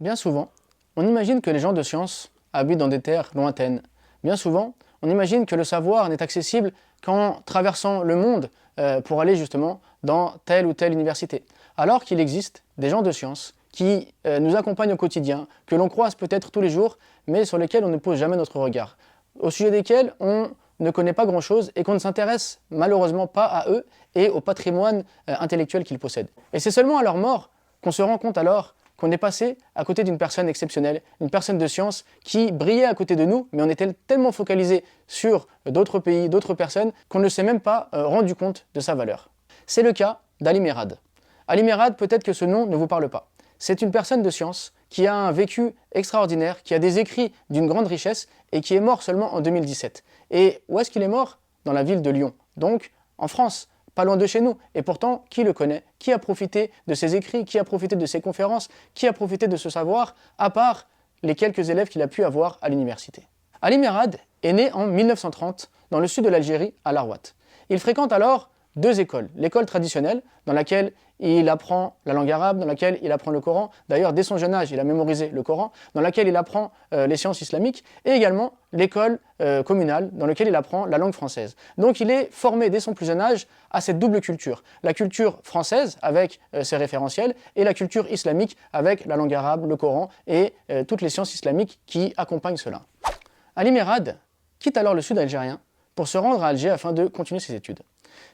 Bien souvent, on imagine que les gens de science habitent dans des terres lointaines. Bien souvent, on imagine que le savoir n'est accessible qu'en traversant le monde pour aller justement dans telle ou telle université. Alors qu'il existe des gens de science qui nous accompagnent au quotidien, que l'on croise peut-être tous les jours, mais sur lesquels on ne pose jamais notre regard, au sujet desquels on ne connaît pas grand-chose et qu'on ne s'intéresse malheureusement pas à eux et au patrimoine intellectuel qu'ils possèdent. Et c'est seulement à leur mort qu'on se rend compte alors qu'on est passé à côté d'une personne exceptionnelle, une personne de science qui brillait à côté de nous, mais on était tellement focalisé sur d'autres pays, d'autres personnes, qu'on ne s'est même pas rendu compte de sa valeur. C'est le cas d'Ali Merad. Ali Merad, peut-être que ce nom ne vous parle pas. C'est une personne de science qui a un vécu extraordinaire, qui a des écrits d'une grande richesse et qui est mort seulement en 2017. Et où est-ce qu'il est mort? Dans la ville de Lyon, donc en France, pas loin de chez nous. Et pourtant, qui le connaît? Qui a profité de ses écrits? Qui a profité de ses conférences? Qui a profité de ce savoir, à part les quelques élèves qu'il a pu avoir à l'université? Ali Merad est né en 1930 dans le sud de l'Algérie, à Larouat. Il fréquente alors deux écoles. L'école traditionnelle, dans laquelle il apprend la langue arabe, dans laquelle il apprend le Coran. D'ailleurs, dès son jeune âge, il a mémorisé le Coran, dans laquelle il apprend les sciences islamiques, et également l'école communale, dans laquelle il apprend la langue française. Donc il est formé dès son plus jeune âge à cette double culture. La culture française, avec ses référentiels, et la culture islamique, avec la langue arabe, le Coran, et toutes les sciences islamiques qui accompagnent cela. Ali Merad quitte alors le sud algérien pour se rendre à Alger afin de continuer ses études.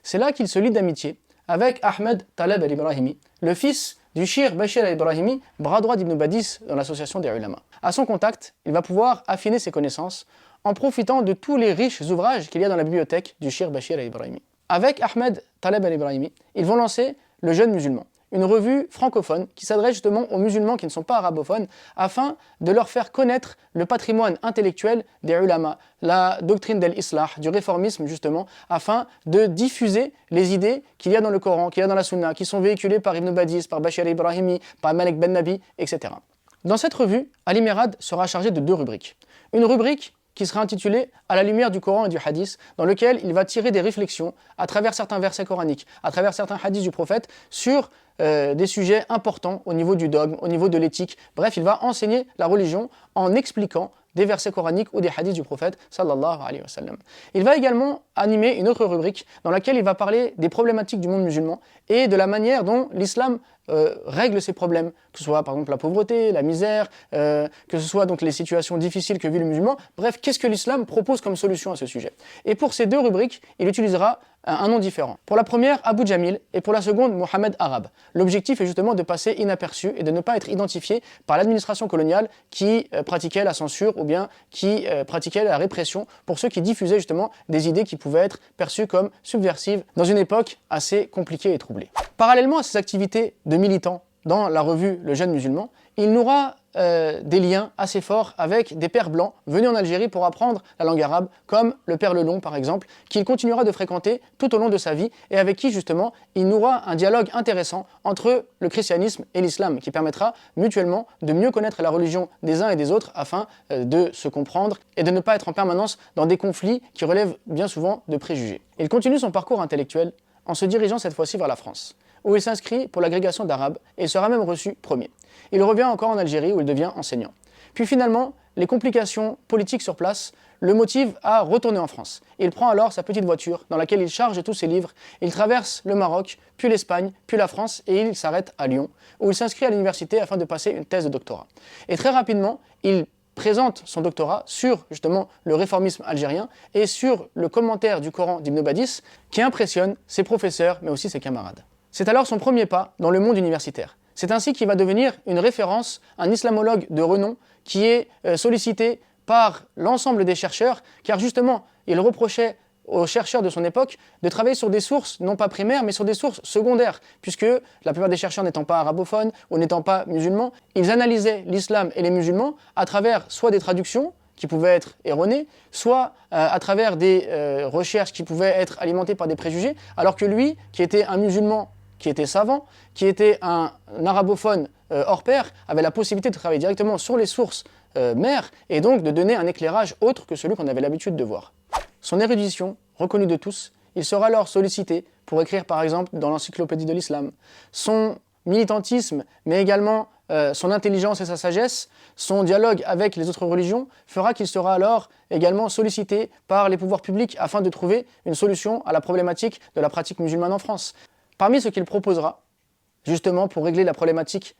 C'est là qu'il se lie d'amitié avec Ahmed Taleb el-Ibrahimi, le fils du Shir Bachir el-Ibrahimi, bras droit d'Ibn Badis dans l'association des ulama. À son contact, il va pouvoir affiner ses connaissances en profitant de tous les riches ouvrages qu'il y a dans la bibliothèque du Shir Bachir el-Ibrahimi. Avec Ahmed Taleb el-Ibrahimi, ils vont lancer Le Jeune Musulman, une revue francophone qui s'adresse justement aux musulmans qui ne sont pas arabophones afin de leur faire connaître le patrimoine intellectuel des ulama, la doctrine de l'islah, du réformisme justement, afin de diffuser les idées qu'il y a dans le Coran, qu'il y a dans la Sunna, qui sont véhiculées par Ibn Badis, par Bachir Ibrahimi, par Malek Ben Nabi, etc. Dans cette revue, Ali Merad sera chargé de deux rubriques. Une rubrique qui sera intitulé « À la lumière du Coran et du Hadith », dans lequel il va tirer des réflexions à travers certains versets coraniques, à travers certains hadiths du prophète, sur des sujets importants au niveau du dogme, au niveau de l'éthique. Bref, il va enseigner la religion en expliquant des versets coraniques ou des hadiths du prophète sallallahu alayhi wa sallam. Il va également animer une autre rubrique dans laquelle il va parler des problématiques du monde musulman et de la manière dont l'islam règle ces problèmes, que ce soit par exemple la pauvreté, la misère, que ce soit donc les situations difficiles que vit le musulman. Bref, qu'est-ce que l'islam propose comme solution à ce sujet? Et pour ces deux rubriques, il utilisera un nom différent. Pour la première, Abu Jamil, et pour la seconde, Mohamed Arabe. L'objectif est justement de passer inaperçu et de ne pas être identifié par l'administration coloniale qui pratiquait la censure ou bien qui pratiquait la répression pour ceux qui diffusaient justement des idées qui pouvaient être perçues comme subversives dans une époque assez compliquée et troublée. Parallèlement à ces activités de militants dans la revue Le Jeune Musulman, il n'aura des liens assez forts avec des pères blancs venus en Algérie pour apprendre la langue arabe, comme le père Lelon par exemple, qu'il continuera de fréquenter tout au long de sa vie et avec qui justement il nouera un dialogue intéressant entre le christianisme et l'islam qui permettra mutuellement de mieux connaître la religion des uns et des autres afin de se comprendre et de ne pas être en permanence dans des conflits qui relèvent bien souvent de préjugés. Il continue son parcours intellectuel en se dirigeant cette fois-ci vers la France, où il s'inscrit pour l'agrégation d'arabe et sera même reçu premier. Il revient encore en Algérie où il devient enseignant. Puis finalement, les complications politiques sur place le motivent à retourner en France. Il prend alors sa petite voiture dans laquelle il charge tous ses livres, il traverse le Maroc, puis l'Espagne, puis la France et il s'arrête à Lyon, où il s'inscrit à l'université afin de passer une thèse de doctorat. Et très rapidement, il présente son doctorat sur justement le réformisme algérien et sur le commentaire du Coran d'Ibn Badis qui impressionne ses professeurs mais aussi ses camarades. C'est alors son premier pas dans le monde universitaire. C'est ainsi qu'il va devenir une référence, un islamologue de renom qui est sollicité par l'ensemble des chercheurs, car justement, il reprochait aux chercheurs de son époque de travailler sur des sources, non pas primaires, mais sur des sources secondaires, puisque la plupart des chercheurs n'étant pas arabophones ou n'étant pas musulmans, ils analysaient l'islam et les musulmans à travers soit des traductions, qui pouvaient être erronées, soit à travers des recherches qui pouvaient être alimentées par des préjugés, alors que lui, qui était un musulman, qui était savant, qui était un arabophone hors pair, avait la possibilité de travailler directement sur les sources mères et donc de donner un éclairage autre que celui qu'on avait l'habitude de voir. Son érudition, reconnue de tous, il sera alors sollicité pour écrire par exemple dans l'encyclopédie de l'islam. Son militantisme, mais également son intelligence et sa sagesse, son dialogue avec les autres religions, fera qu'il sera alors également sollicité par les pouvoirs publics afin de trouver une solution à la problématique de la pratique musulmane en France. Parmi ce qu'il proposera, justement pour régler la problématique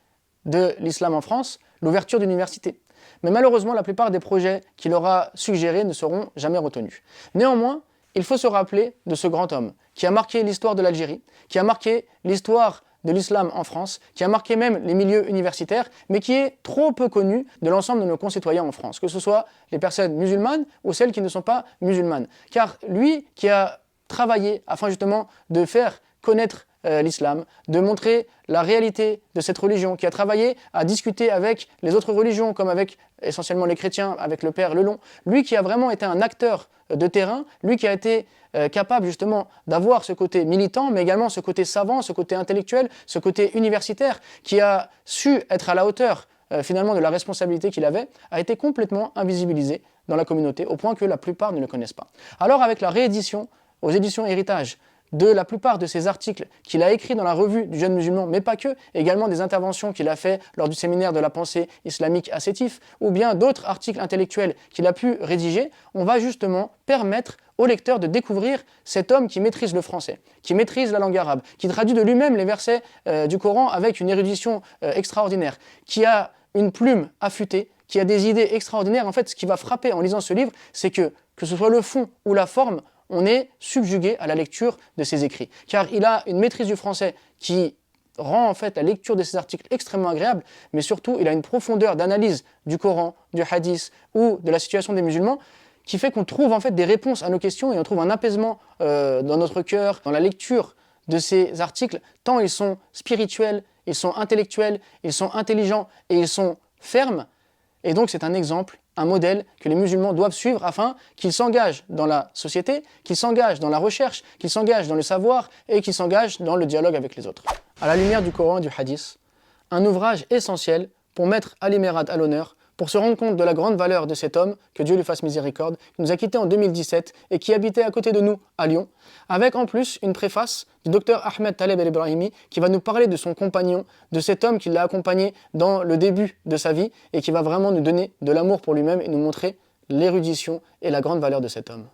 de l'islam en France, l'ouverture d'universités. Mais malheureusement, la plupart des projets qu'il aura suggérés ne seront jamais retenus. Néanmoins, il faut se rappeler de ce grand homme qui a marqué l'histoire de l'Algérie, qui a marqué l'histoire de l'islam en France, qui a marqué même les milieux universitaires, mais qui est trop peu connu de l'ensemble de nos concitoyens en France, que ce soit les personnes musulmanes ou celles qui ne sont pas musulmanes. Car lui qui a travaillé afin justement de faire connaître l'islam, de montrer la réalité de cette religion, qui a travaillé à discuter avec les autres religions, comme avec essentiellement les chrétiens, avec le Père Lelon, lui qui a vraiment été un acteur de terrain, lui qui a été capable justement d'avoir ce côté militant, mais également ce côté savant, ce côté intellectuel, ce côté universitaire, qui a su être à la hauteur finalement de la responsabilité qu'il avait, a été complètement invisibilisé dans la communauté, au point que la plupart ne le connaissent pas. Alors avec la réédition aux éditions Héritage, de la plupart de ces articles qu'il a écrits dans la revue du Jeune Musulman, mais pas que, également des interventions qu'il a fait lors du séminaire de la pensée islamique à Sétif, ou bien d'autres articles intellectuels qu'il a pu rédiger, on va justement permettre au lecteur de découvrir cet homme qui maîtrise le français, qui maîtrise la langue arabe, qui traduit de lui-même les versets du Coran avec une érudition extraordinaire, qui a une plume affûtée, qui a des idées extraordinaires. En fait, ce qui va frapper en lisant ce livre, c'est que ce soit le fond ou la forme, on est subjugué à la lecture de ses écrits. Car il a une maîtrise du français qui rend en fait la lecture de ses articles extrêmement agréable, mais surtout il a une profondeur d'analyse du Coran, du hadith ou de la situation des musulmans qui fait qu'on trouve en fait des réponses à nos questions et on trouve un apaisement dans notre cœur, dans la lecture de ces articles, tant ils sont spirituels, ils sont intellectuels, ils sont intelligents et ils sont fermes. Et donc c'est un exemple, un modèle que les musulmans doivent suivre afin qu'ils s'engagent dans la société, qu'ils s'engagent dans la recherche, qu'ils s'engagent dans le savoir et qu'ils s'engagent dans le dialogue avec les autres. À la lumière du Coran et du Hadith, un ouvrage essentiel pour mettre Ali Merad à l'honneur, pour se rendre compte de la grande valeur de cet homme, que Dieu lui fasse miséricorde, qui nous a quittés en 2017 et qui habitait à côté de nous à Lyon, avec en plus une préface du docteur Ahmed Taleb El-Ibrahimi qui va nous parler de son compagnon, de cet homme qui l'a accompagné dans le début de sa vie et qui va vraiment nous donner de l'amour pour lui-même et nous montrer l'érudition et la grande valeur de cet homme.